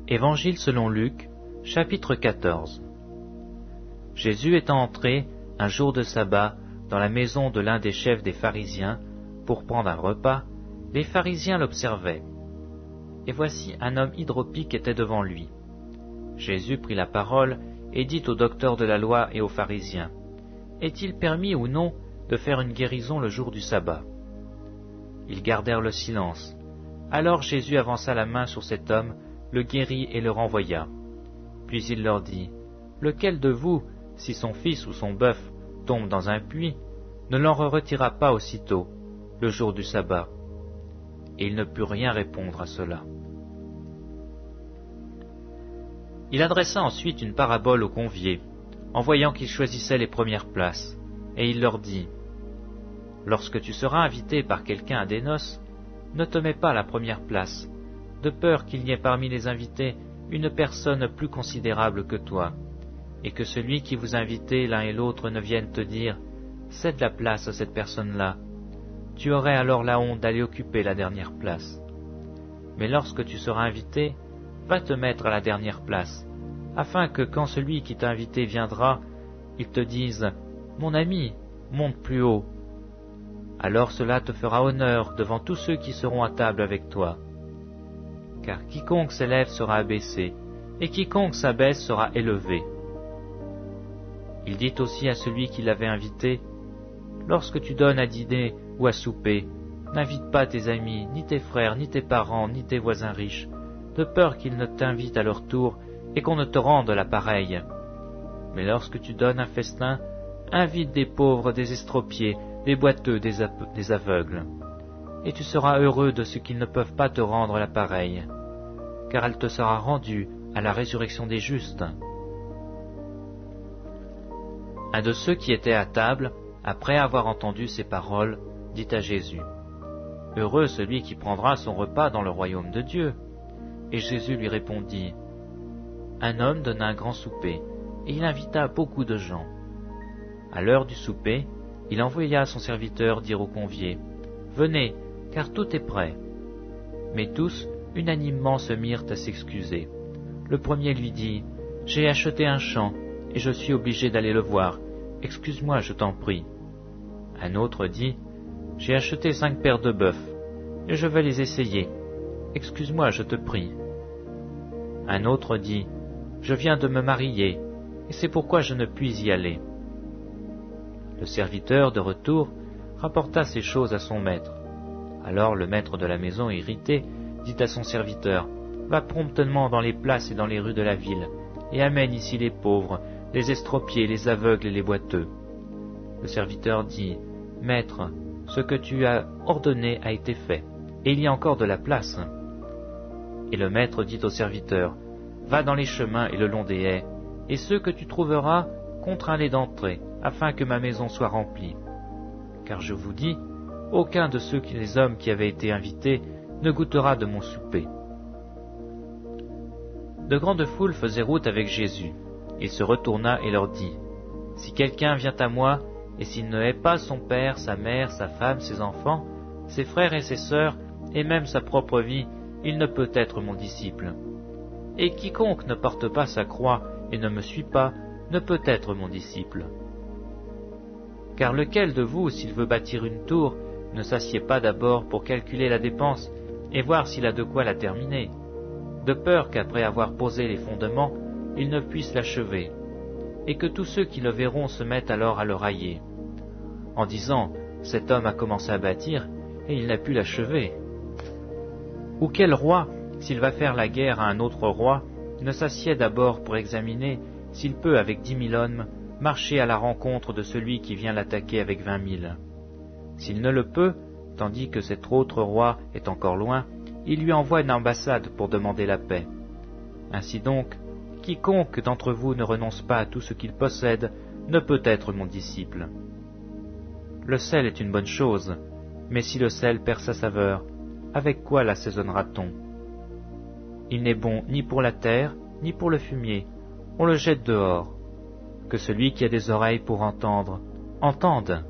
Évangile selon Luc, chapitre 14. Jésus étant entré, un jour de sabbat, dans la maison de l'un des chefs des pharisiens, pour prendre un repas, les pharisiens l'observaient. Et voici un homme hydropique était devant lui. Jésus prit la parole et dit aux docteurs de la loi et aux pharisiens, « Est-il permis ou non de faire une guérison le jour du sabbat ?» Ils gardèrent le silence. Alors Jésus avança la main sur cet homme, le guérit et le renvoya. Puis il leur dit, « Lequel de vous, si son fils ou son bœuf tombe dans un puits, ne l'en retira pas aussitôt, le jour du sabbat ?» Et il ne put rien répondre à cela. Il adressa ensuite une parabole aux conviés, en voyant qu'ils choisissaient les premières places, et il leur dit, « Lorsque tu seras invité par quelqu'un à des noces, ne te mets pas à la première place, de peur qu'il n'y ait parmi les invités une personne plus considérable que toi, et que celui qui vous invitait l'un et l'autre ne vienne te dire « Cède la place à cette personne-là ». Tu aurais alors la honte d'aller occuper la dernière place. Mais lorsque tu seras invité, va te mettre à la dernière place, afin que quand celui qui t'a invité viendra, il te dise « Mon ami, monte plus haut ». Alors cela te fera honneur devant tous ceux qui seront à table avec toi. Car quiconque s'élève sera abaissé, et quiconque s'abaisse sera élevé. Il dit aussi à celui qui l'avait invité, « Lorsque tu donnes à dîner ou à souper, n'invite pas tes amis, ni tes frères, ni tes parents, ni tes voisins riches, de peur qu'ils ne t'invitent à leur tour et qu'on ne te rende la pareille. Mais lorsque tu donnes un festin, invite des pauvres, des estropiés, des boiteux, des aveugles. Et tu seras heureux de ce qu'ils ne peuvent pas te rendre la pareille, car elle te sera rendue à la résurrection des justes. » Un de ceux qui étaient à table, après avoir entendu ces paroles, dit à Jésus, « Heureux celui qui prendra son repas dans le royaume de Dieu. » Et Jésus lui répondit, « Un homme donna un grand souper, et il invita beaucoup de gens. À l'heure du souper, il envoya son serviteur dire aux conviés, « Venez, car tout est prêt. » Mais tous, unanimement, se mirent à s'excuser. Le premier lui dit, « J'ai acheté un champ, et je suis obligé d'aller le voir. Excuse-moi, je t'en prie. » Un autre dit, « J'ai acheté 5 paires de bœufs, et je vais les essayer. Excuse-moi, je te prie. » Un autre dit, « Je viens de me marier, et c'est pourquoi je ne puis y aller. » Le serviteur, de retour, rapporta ces choses à son maître. Alors le maître de la maison, irrité, dit à son serviteur, « Va promptement dans les places et dans les rues de la ville, et amène ici les pauvres, les estropiés, les aveugles et les boiteux. » Le serviteur dit, « Maître, ce que tu as ordonné a été fait, et il y a encore de la place. » Et le maître dit au serviteur, « Va dans les chemins et le long des haies, et ceux que tu trouveras, contrains-les d'entrer, afin que ma maison soit remplie. Car je vous dis, aucun de les hommes qui avaient été invités ne goûtera de mon souper. » De grandes foules faisaient route avec Jésus. Il se retourna et leur dit, « Si quelqu'un vient à moi, et s'il ne hait pas son père, sa mère, sa femme, ses enfants, ses frères et ses sœurs, et même sa propre vie, il ne peut être mon disciple. Et quiconque ne porte pas sa croix et ne me suit pas, ne peut être mon disciple. Car lequel de vous, s'il veut bâtir une tour, ne s'assied pas d'abord pour calculer la dépense et voir s'il a de quoi la terminer, de peur qu'après avoir posé les fondements, il ne puisse l'achever, et que tous ceux qui le verront se mettent alors à le railler, en disant « Cet homme a commencé à bâtir, et il n'a pu l'achever. » Ou quel roi, s'il va faire la guerre à un autre roi, ne s'assied d'abord pour examiner s'il peut, avec 10 000 hommes, marcher à la rencontre de celui qui vient l'attaquer avec 20 000. S'il ne le peut, tandis que cet autre roi est encore loin, il lui envoie une ambassade pour demander la paix. Ainsi donc, quiconque d'entre vous ne renonce pas à tout ce qu'il possède ne peut être mon disciple. Le sel est une bonne chose, mais si le sel perd sa saveur, avec quoi l'assaisonnera-t-on? Il n'est bon ni pour la terre, ni pour le fumier, on le jette dehors. Que celui qui a des oreilles pour entendre, entende.